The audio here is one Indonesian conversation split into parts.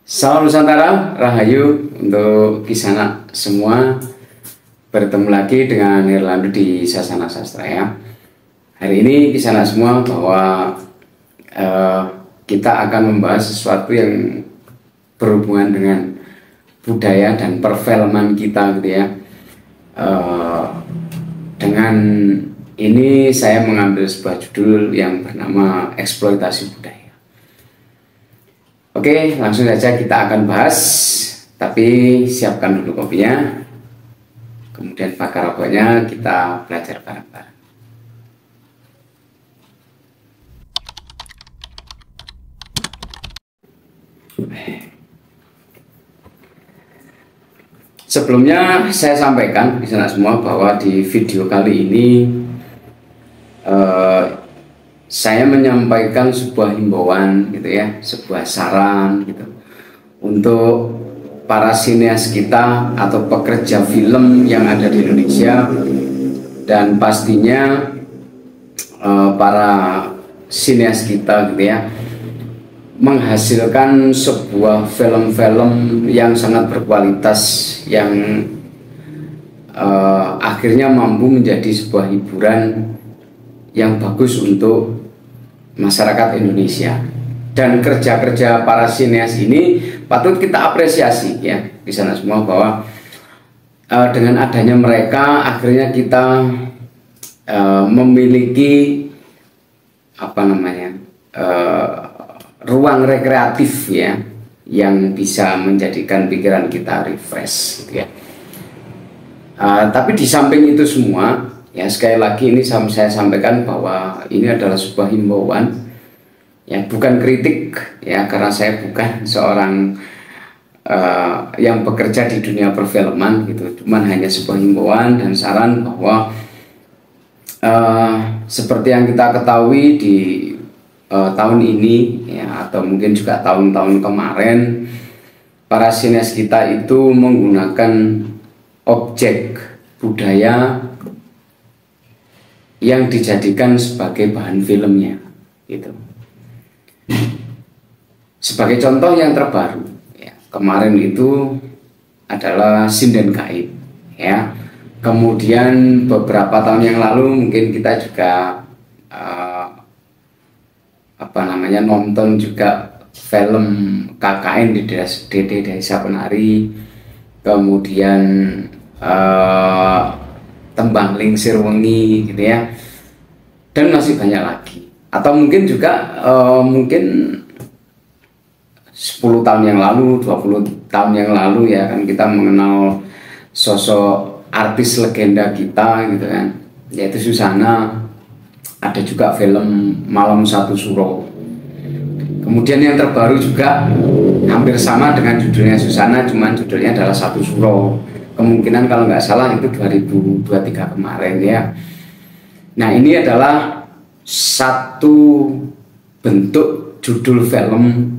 Salam Nusantara, Rahayu untuk Kisana semua. Bertemu lagi dengan Nirlando di Sasana Sastra ya. Hari ini Kisana semua bahwa kita akan membahas sesuatu yang berhubungan dengan budaya dan perfilman kita gitu ya. Dengan ini saya mengambil sebuah judul yang bernama eksploitasi budaya. Oke, langsung saja kita akan bahas, tapi siapkan dulu kopinya, kemudian pakai rokoknya, kita belajar bareng-bareng. Sebelumnya saya sampaikan di sana semua bahwa di video kali ini saya menyampaikan sebuah himbauan gitu ya, sebuah saran gitu untuk para sineas kita atau pekerja film yang ada di Indonesia, dan pastinya para sineas kita gitu ya, menghasilkan sebuah film-film yang sangat berkualitas yang akhirnya mampu menjadi sebuah hiburan yang bagus untuk masyarakat Indonesia. Dan kerja-kerja para sineas ini patut kita apresiasi ya di sana semua, bahwa dengan adanya mereka akhirnya kita memiliki ruang rekreatif ya, yang bisa menjadikan pikiran kita refresh gitu ya. Tapi di samping itu semua ya, sekali lagi ini saya sampaikan bahwa ini adalah sebuah himbauan ya, bukan kritik ya, karena saya bukan seorang yang bekerja di dunia perfilman gitu, cuman hanya sebuah himbauan dan saran bahwa seperti yang kita ketahui di tahun ini ya, atau mungkin juga tahun-tahun kemarin, para sineas kita itu menggunakan objek budaya yang dijadikan sebagai bahan filmnya gitu. Sebagai contoh yang terbaru ya, kemarin itu adalah Sinden Gaib ya. Kemudian beberapa tahun yang lalu mungkin kita juga nonton juga film KKN di Desa Penari, kemudian Tembang Lingsir Wengi gitu ya, dan masih banyak lagi. Atau mungkin juga mungkin 10 tahun yang lalu, 20 tahun yang lalu ya kan, kita mengenal sosok artis legenda kita gitu kan, yaitu Susana. Ada juga film Malam Satu Suro. Kemudian yang terbaru juga hampir sama dengan judulnya Susana, cuman judulnya adalah Satu Suro. Kemungkinan kalau nggak salah itu 2023 kemarin ya. Nah, ini adalah satu bentuk judul film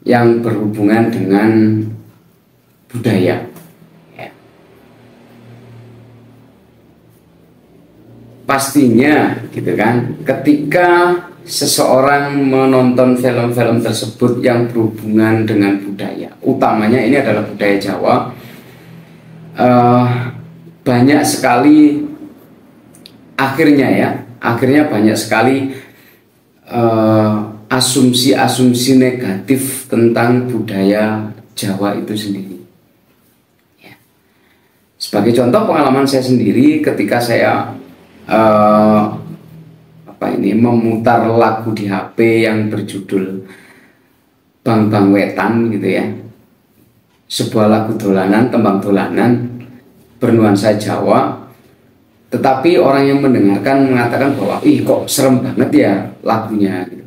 yang berhubungan dengan budaya ya. Pastinya gitu kan, ketika seseorang menonton film-film tersebut yang berhubungan dengan budaya, utamanya ini adalah budaya Jawa, banyak sekali akhirnya banyak sekali asumsi-asumsi negatif tentang budaya Jawa itu sendiri ya. Sebagai contoh pengalaman saya sendiri ketika saya memutar lagu di HP yang berjudul Bang Bang Wetan gitu ya, sebuah lagu dolanan, tembang dolanan bernuansa Jawa, tetapi orang yang mendengarkan mengatakan bahwa ih kok serem banget ya lagunya gitu.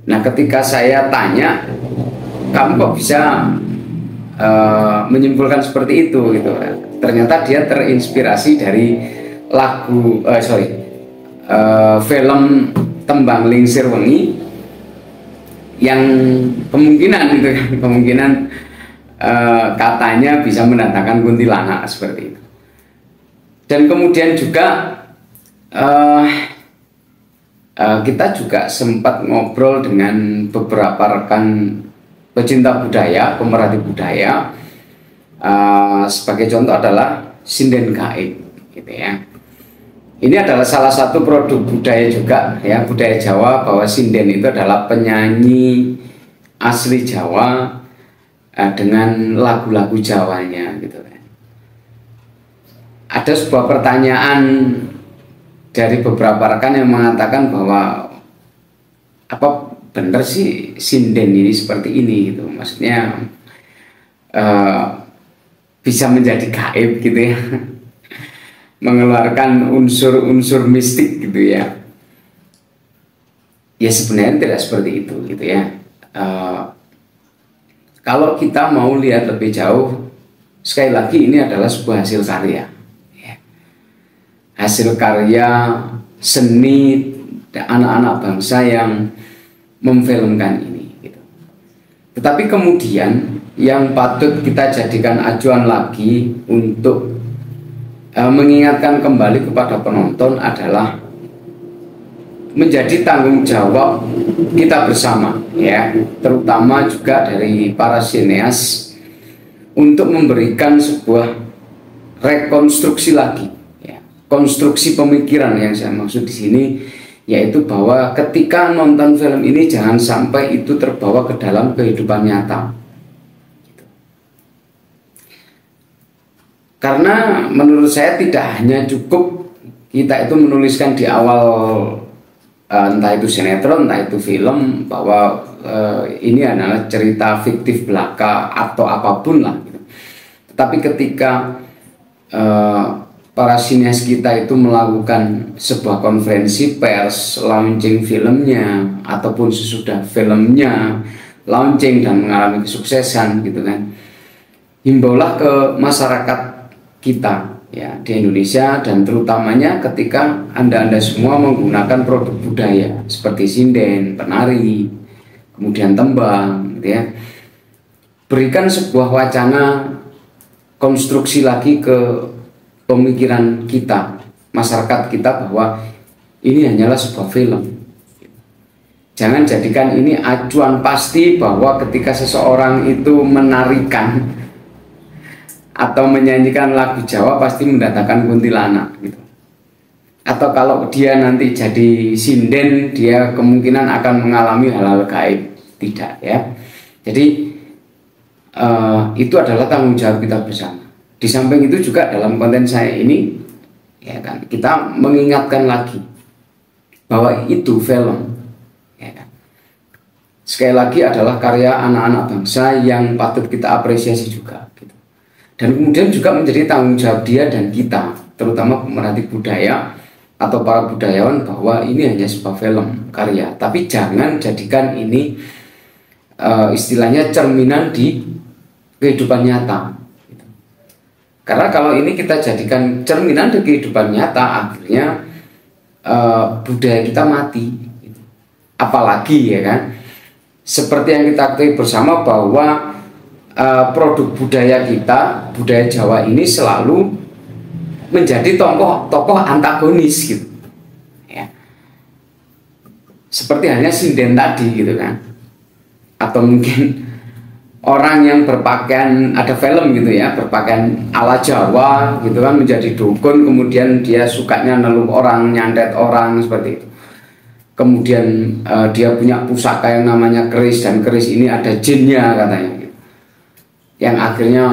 Nah, ketika saya tanya, kamu kok bisa menyimpulkan seperti itu gitu, ternyata dia terinspirasi dari film Tembang Lingsir Wengi yang kemungkinan katanya bisa mendatangkan kuntilanak seperti itu. Dan kemudian juga kita juga sempat ngobrol dengan beberapa rekan pecinta budaya, pemerhati budaya. Sebagai contoh adalah sinden gaib, gitu ya. Ini adalah salah satu produk budaya juga, ya, budaya Jawa, bahwa sinden itu adalah penyanyi asli Jawa dengan lagu-lagu Jawanya, gitu kan. Ada sebuah pertanyaan dari beberapa rekan yang mengatakan bahwa apa benar sih sinden ini seperti ini, gitu, maksudnya bisa menjadi gaib, gitu ya, mengeluarkan unsur-unsur mistik, gitu ya. Ya sebenarnya tidak seperti itu, gitu ya. Kalau kita mau lihat lebih jauh, sekali lagi ini adalah sebuah hasil karya, ya. Hasil karya seni anak-anak bangsa yang memfilmkan ini, gitu. Tetapi kemudian yang patut kita jadikan acuan lagi untuk mengingatkan kembali kepada penonton adalah menjadi tanggung jawab kita bersama, ya, terutama juga dari para sineas, untuk memberikan sebuah rekonstruksi lagi, ya, konstruksi pemikiran. Yang saya maksud di sini yaitu bahwa ketika nonton film ini jangan sampai itu terbawa ke dalam kehidupan nyata. Karena menurut saya tidak hanya cukup kita itu menuliskan di awal entah itu sinetron, entah itu film, bahwa ini adalah cerita fiktif belaka atau apapun lah, gitu. Tetapi ketika para sinias kita itu melakukan sebuah konferensi pers, launching filmnya, ataupun sesudah filmnya launching dan mengalami kesuksesan, gitu kan, himbaulah ke masyarakat kita, ya, di Indonesia, dan terutamanya ketika anda semua menggunakan produk budaya seperti sinden, penari, kemudian tembang, gitu ya, berikan sebuah wacana konstruksi lagi ke pemikiran kita, masyarakat kita, bahwa ini hanyalah sebuah film. Jangan jadikan ini acuan pasti bahwa ketika seseorang itu menarikan atau menyanyikan lagu Jawa pasti mendatangkan kuntilanak, gitu. Atau kalau dia nanti jadi sinden, dia kemungkinan akan mengalami hal-hal gaib. Tidak, ya. Jadi itu adalah tanggung jawab kita bersama. Di samping itu juga dalam konten saya ini, ya kan, kita mengingatkan lagi bahwa itu film, ya kan, sekali lagi adalah karya anak-anak bangsa yang patut kita apresiasi juga, gitu. Dan kemudian juga menjadi tanggung jawab dia dan kita, terutama pemerhati budaya atau para budayawan, bahwa ini hanya sebuah film karya. Tapi jangan jadikan ini istilahnya cerminan di kehidupan nyata, gitu. Karena kalau ini kita jadikan cerminan di kehidupan nyata, akhirnya budaya kita mati, gitu. Apalagi, ya kan, seperti yang kita ketahui bersama bahwa produk budaya kita, budaya Jawa ini selalu menjadi tokoh antagonis, gitu, ya. Seperti halnya sinden tadi, gitu kan, atau mungkin orang yang berpakaian, ada film gitu ya, berpakaian ala Jawa, gitu kan, menjadi dukun, kemudian dia sukanya neluh orang, nyantet orang, seperti itu. Kemudian dia punya pusaka yang namanya keris, dan keris ini ada jinnya katanya, gitu. Yang akhirnya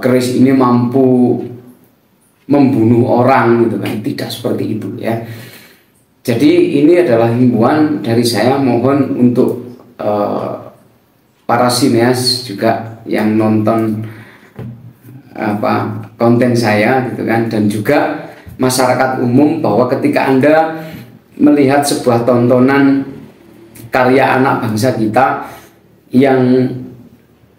keris ini mampu membunuh orang, gitu kan. Tidak seperti itu, ya. Jadi ini adalah himbauan dari saya, mohon untuk para sineas juga yang nonton konten saya, gitu kan, dan juga masyarakat umum, bahwa ketika Anda melihat sebuah tontonan karya anak bangsa kita yang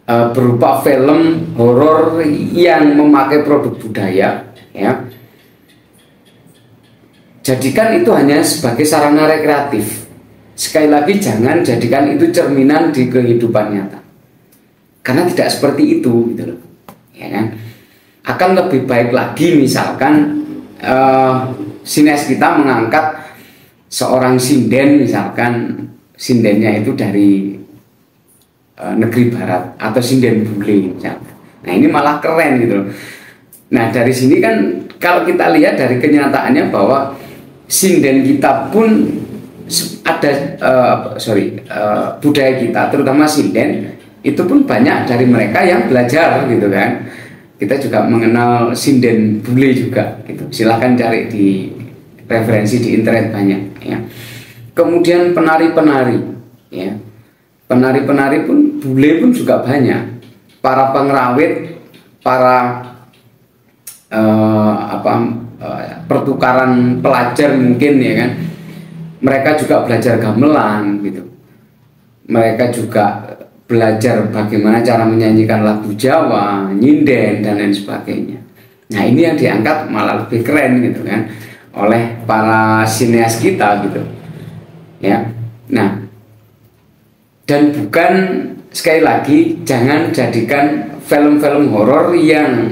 berupa film horor yang memakai produk budaya, ya, jadikan itu hanya sebagai sarana rekreatif. Sekali lagi, jangan jadikan itu cerminan di kehidupan nyata, karena tidak seperti itu, gitu loh, ya kan. Akan lebih baik lagi misalkan sineas kita mengangkat seorang sinden, misalkan sindennya itu dari negeri barat atau sinden bule misalnya. Nah ini malah keren gitu loh. Nah dari sini kan kalau kita lihat dari kenyataannya bahwa sinden kita pun ada budaya kita terutama sinden itu pun banyak dari mereka yang belajar gitu kan. Kita juga mengenal sinden bule juga gitu. Silahkan cari di referensi di internet banyak ya. Kemudian penari-penari ya. Penari-penari pun bule pun juga banyak. Para pengrawit, para pertukaran pelajar mungkin ya kan. Mereka juga belajar gamelan gitu. Mereka juga belajar bagaimana cara menyanyikan lagu Jawa, nyinden dan lain sebagainya. Nah ini yang diangkat malah lebih keren gitu kan oleh para sineas kita gitu ya. Nah dan bukan, sekali lagi jangan jadikan film-film horor yang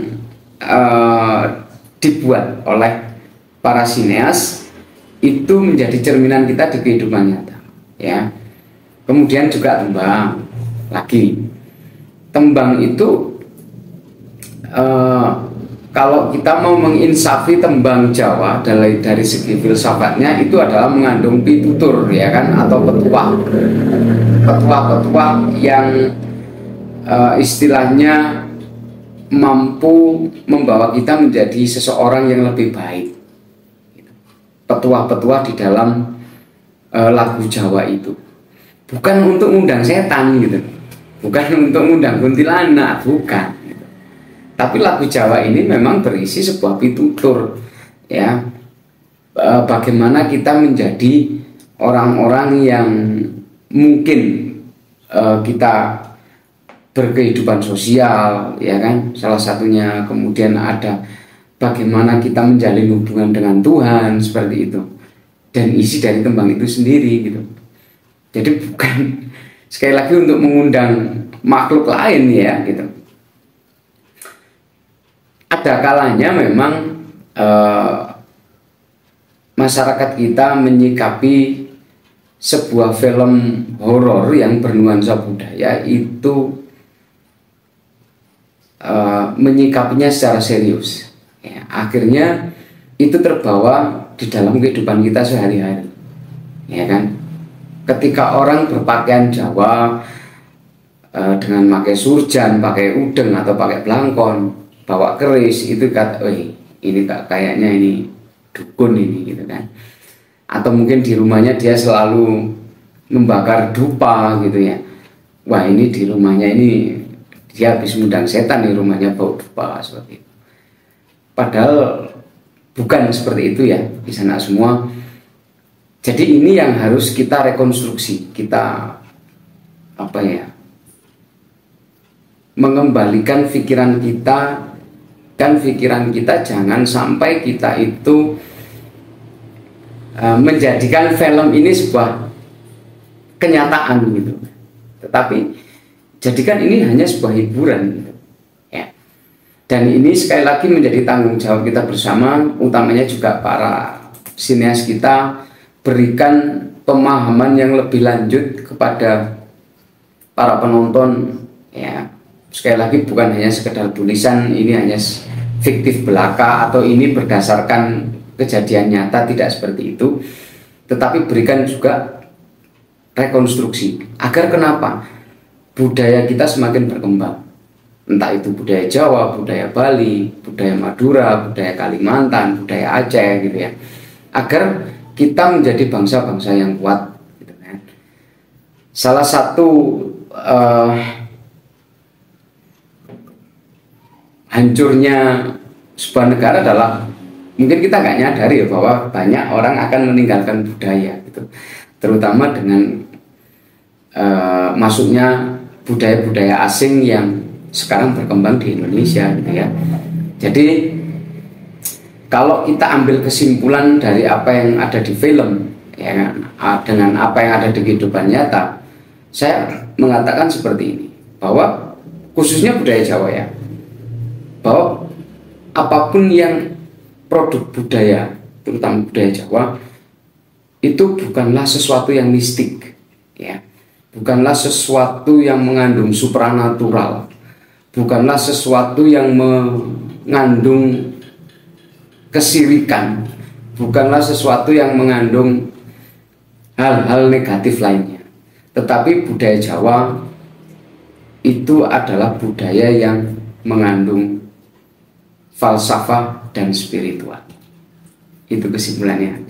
dibuat oleh para sineas itu menjadi cerminan kita di kehidupan nyata ya. Kemudian juga tembang lagi. Tembang itu kalau kita mau menginsafi tembang Jawa dari segi filsafatnya itu adalah mengandung pitutur ya kan, atau petuah yang istilahnya mampu membawa kita menjadi seseorang yang lebih baik. Petuah-petuah di dalam lagu Jawa itu bukan untuk mengundang setan gitu, bukan untuk mengundang kuntilanak, bukan. Tapi lagu Jawa ini memang berisi sebuah pitutur ya, bagaimana kita menjadi orang-orang yang mungkin kita berkehidupan sosial ya kan, salah satunya. Kemudian ada bagaimana kita menjalin hubungan dengan Tuhan seperti itu, dan isi dari tembang itu sendiri gitu. Jadi bukan sekali lagi untuk mengundang makhluk lain ya gitu. Ada kalanya memang masyarakat kita menyikapi sebuah film horor yang bernuansa budaya itu menyikapinya secara serius ya. Akhirnya itu terbawa di dalam kehidupan kita sehari-hari ya kan. Ketika orang berpakaian Jawa dengan pakai surjan, pakai udeng atau pakai blangkon, bawa keris, itu kata, ini kayaknya ini dukun ini gitu kan. Atau mungkin di rumahnya dia selalu membakar dupa gitu ya. Wah ini di rumahnya ini dia habis mengundang setan, di rumahnya bau dupa seperti itu. Padahal bukan seperti itu ya di sana semua. Jadi ini yang harus kita rekonstruksi, kita mengembalikan pikiran kita, dan pikiran kita jangan sampai kita itu menjadikan film ini sebuah kenyataan gitu, tetapi jadikan ini hanya sebuah hiburan gitu ya. Dan ini sekali lagi menjadi tanggung jawab kita bersama, utamanya juga para sineas kita, berikan pemahaman yang lebih lanjut kepada para penonton ya. Sekali lagi bukan hanya sekedar tulisan ini hanya fiktif belaka atau ini berdasarkan kejadian nyata, tidak seperti itu, tetapi berikan juga rekonstruksi agar kenapa budaya kita semakin berkembang, entah itu budaya Jawa, budaya Bali, budaya Madura, budaya Kalimantan, budaya Aceh gitu ya, agar kita menjadi bangsa-bangsa yang kuat gitu kan. Salah satu hancurnya sebuah negara adalah mungkin kita nggak nyadari ya, bahwa banyak orang akan meninggalkan budaya gitu, terutama dengan masuknya budaya-budaya asing yang sekarang berkembang di Indonesia gitu ya. Jadi kalau kita ambil kesimpulan dari apa yang ada di film ya, dengan apa yang ada di kehidupan nyata, saya mengatakan seperti ini, bahwa khususnya budaya Jawa ya, bahwa apapun yang produk budaya, terutama budaya Jawa, itu bukanlah sesuatu yang mistik ya, bukanlah sesuatu yang mengandung supranatural, bukanlah sesuatu yang mengandung kesirikan, bukanlah sesuatu yang mengandung hal-hal negatif lainnya. Tetapi budaya Jawa itu adalah budaya yang mengandung falsafah dan spiritual. Itu kesimpulannya.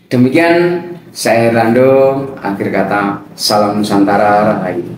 Demikian saya Rando, akhir kata salam Nusantara Rahayu.